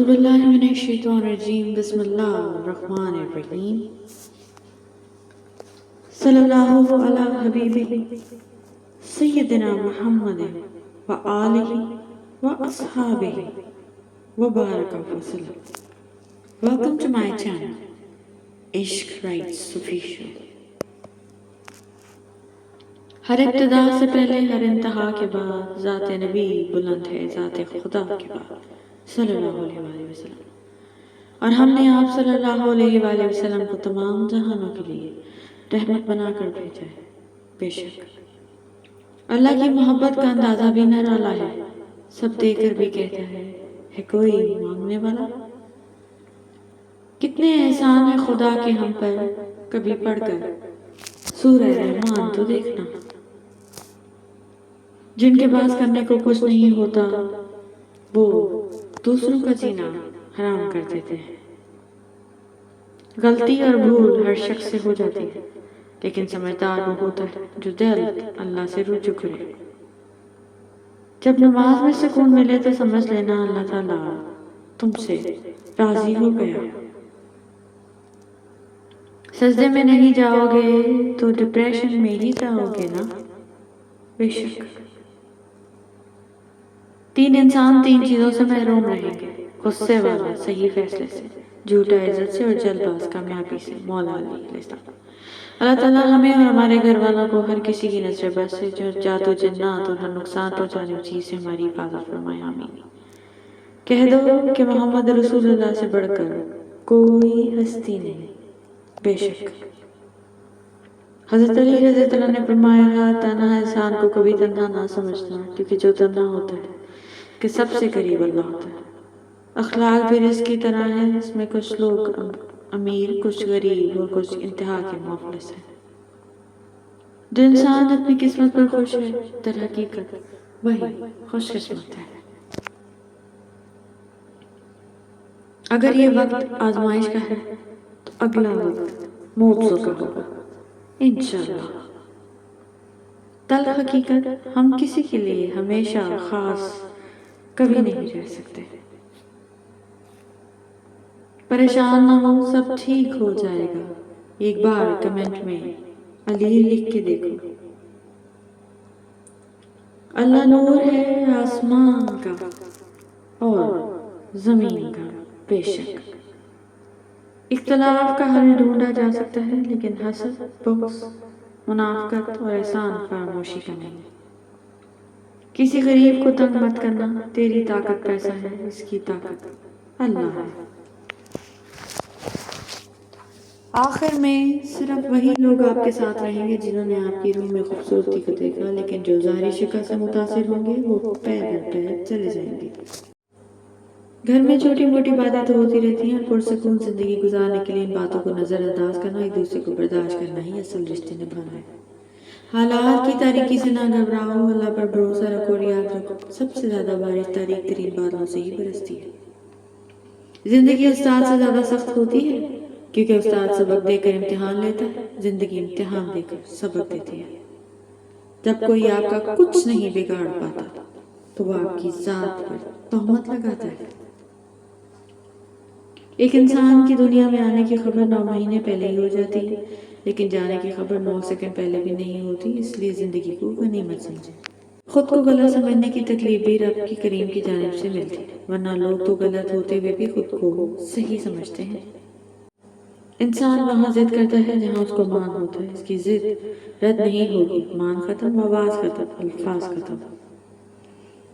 اعوذ باللہ من الشیطان الرجیم بسم اللہ الرحمن الرحیم صلی اللہ علی حبیبہ سیدنا محمد و آلہ و اصحابہ و بارک وسلم. Welcome to my channel, Ishq Writes Official. ہر ابتدا سے پہلے ہر انتہا کے بعد ذات نبی بلند ہے ذات خدا کے بعد صلی اللہ علیہ وآلہ وسلم. اور ہم نے آپ صلی اللہ علیہ وآلہ وسلم کو تمام جہانوں کے لیے رحمت بنا کر بھیجا ہے. بے شک اللہ کی محبت کا اندازہ بھی نرالا ہے. سب دے کر بھی کہتا ہے کوئی مانگنے والا. کتنے احسان ہے خدا کے ہم پر، کبھی پڑھ کر سورہ رحمان تو دیکھنا. جن کے پاس کرنے کو کچھ نہیں ہوتا وہ دوسروں کا جینا حرام کر دیتے ہیں. غلطی اور بھول ہر شخص سے ہو جاتی ہے، لیکن سمجھدار وہ ہوتا ہے جو دل اللہ سے رجوع کرے. جب نماز میں سکون ملے تو سمجھ لینا اللہ تعالیٰ تم سے راضی ہو گیا. سجدے میں نہیں جاؤ گے تو ڈپریشن میں ہی جاؤ گے نا. بے شک تین انسان تین چیزوں سے محروم رہیں گے: غصے والا صحیح فیصلے سے، جھوٹا عزت سے، اور جلد باز کامیابی سے. مولا علی علیہ السلام. اللہ تعالیٰ ہمیں اور ہمارے گھر والوں کو ہر کسی کی نظر بد سے، جو جادو جنات اور ہر نقصان پہنچانے والی چیز سے ہماری حفاظت فرمائے. آمین. کہہ دو کہ محمد رسول اللہ سے بڑھ کر کوئی ہستی نہیں. بے شک حضرت علی رضی اللہ عنہ نے فرمایا تنہا انسان کو کبھی تنہا نہ سمجھنا، کیونکہ جو تنہا ہوتا ہے کہ سب سے قریب اللہ ہوتا ہے. اخلاق بھی رزق کی طرح ہے، اس میں کچھ لوگ امیر، کچھ غریب اور کچھ انتہا کے مفلس ہیں. جو انسان اپنی قسمت پر خوش ہے در حقیقت وہی خوش قسمت ہے. اگر یہ وقت آزمائش کا ہے تو اگلا وقت موعظوں کا ہوگا انشاءاللہ. تلخ حقیقت ہم کسی کے لیے ہمیشہ خاص کبھی نہیں رہ سکتے. پریشان نہ ہو، سب ٹھیک ہو جائے گا. ایک بار کمنٹ میں علی لکھ کے دیکھو. اللہ نور ہے آسمان کا اور زمین کا. بے شک اختلاف کا حل ڈھونڈا جا سکتا ہے، لیکن حسد، بغض، منافقت اور احسان فراموشی کا نہیں. کسی غریب کو تنگ مت کرنا. تیری طاقت پیسہ ہے، اس کی طاقت اللہ ہے. آخر میں صرف وہی لوگ آپ کے ساتھ رہیں گے جنہوں نے آپ کی روح میں خوبصورتی کو دیکھا، لیکن جو ظاہری شکل سے متاثر ہوں گے وہ پے در پے چلے جائیں گے. گھر میں چھوٹی موٹی باتیں تو ہوتی رہتی ہیں، اور پرسکون زندگی گزارنے کے لیے ان باتوں کو نظر انداز کرنا، ایک دوسرے کو برداشت کرنا ہی اصل رشتے نبھانا ہے. حالات کی تاریکی سے نہ گھبراؤ، اللہ پر بھروسہ رکھو اور یاد رکھو سب سے زیادہ بارش تاریک ترین بادلوں سے ہی برستی ہے. زندگی استاد سے زیادہ سخت ہوتی ہے، کیونکہ استاد سبق دے کر امتحان لیتا ہے، زندگی امتحان دے کر سبق دیتی ہے. جب کوئی آپ کا کچھ نہیں بگاڑ پاتا تو وہ آپ کی ذات پر تہمت لگاتا ہے. ایک انسان کی دنیا میں آنے کی خبر 9 مہینے پہلے ہی ہو جاتی ہے، لیکن جانے کی خبر 9 سیکنڈ پہلے بھی نہیں ہوتی. اس لیے زندگی کو غنیمت سمجھیں. خود کو غلط سمجھنے کی تکلیف بھی رب کی کریم کی جانب سے ملتی ہے، ورنہ لوگ تو غلط ہوتے ہوئے بھی خود کو صحیح سمجھتے ہیں. انسان وہاں ضد کرتا ہے جہاں اس کو مان ہوتا ہے. اس کی ضد رد نہیں ہوگی. مان ختم، آواز ختم، الفاظ ختم.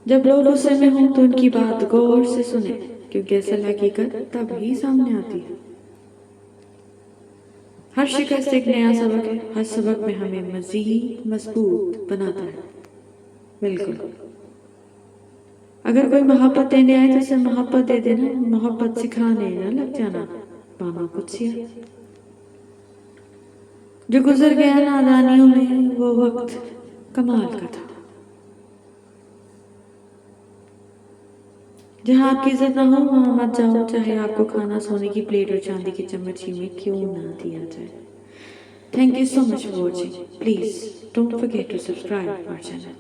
جب لوگ غصے میں ہوں تو ان کی بات غور سے سنیں، کیونکہ اصل حقیقت تب ہی سامنے آتی ہے. ہر شکست ایک نیا سبق ہے، ہر سبق میں ہمیں مزید مضبوط بناتا ہے. بالکل اگر کوئی محبت دینے آئے تو اسے محبت دے دینا، محبت سکھانے نہ لگ جانا. پاما قدسیہ. جو گزر گیا نادانیوں میں وہ وقت کمال کا تھا. جہاں آپ کی عزت نہ ہو وہاں مت جاؤ، چاہے آپ کو کھانا سونے کی پلیٹ اور چاندی کی چمچ ہی میں کیوں نہ دیا جائے. Thank you so much for watching. Please don't forget to subscribe our channel.